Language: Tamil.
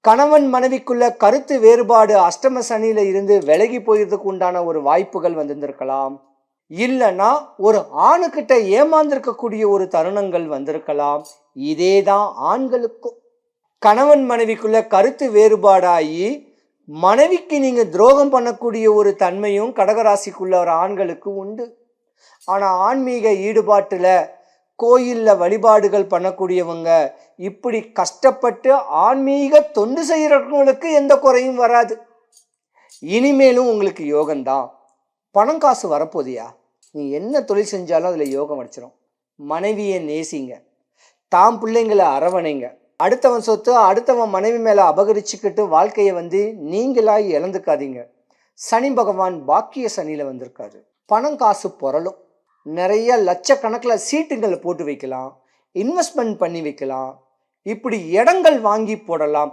கணவன் மனைவிக்குள்ள கருத்து வேறுபாடு அஷ்டம சனியில இருந்து விலகி போயிறதுக்கு உண்டான ஒரு வாய்ப்புகள் வந்திருக்கலாம். இல்லைன்னா ஒரு ஆணுக்கிட்ட ஏமாந்திருக்கக்கூடிய ஒரு தருணங்கள் வந்திருக்கலாம். இதே தான் ஆண்களுக்கும். கணவன் மனைவிக்குள்ள கருத்து வேறுபாடாகி மனைவிக்கு நீங்க துரோகம் பண்ணக்கூடிய ஒரு தன்மையும் கடகராசிக்குள்ள ஒரு ஆண்களுக்கு உண்டு. ஆனா ஆன்மீக ஈடுபாட்டுல கோயில்ல வழிபாடுகள் பண்ணக்கூடியவங்க இப்படி கஷ்டப்பட்டு ஆன்மீக தொண்டு செய்யறவங்களுக்கு எந்த குறையும் வராது. இனிமேலும் உங்களுக்கு யோகம்தான். பணம் காசு வரப்போதியா? நீ என்ன தொழில் செஞ்சாலும் அதுல யோகம் அடிச்சிடும். மனைவியை நேசிங்க, தாம் பிள்ளைங்களை அரவணைங்க. அடுத்தவன் சொத்து அடுத்தவன் மனைவி மேல அபகரிச்சுக்கிட்டு வாழ்க்கையை நீங்களாய் இழந்துக்காதீங்க. சனி பகவான் பாக்கிய சனியில வந்திருக்காரு. பணம் காசு பொருளும். நிறைய லட்சக்கணக்கில் சீட்டுங்களை போட்டு வைக்கலாம், இன்வெஸ்ட்மெண்ட் பண்ணி வைக்கலாம், இப்படி இடங்கள் வாங்கி போடலாம்.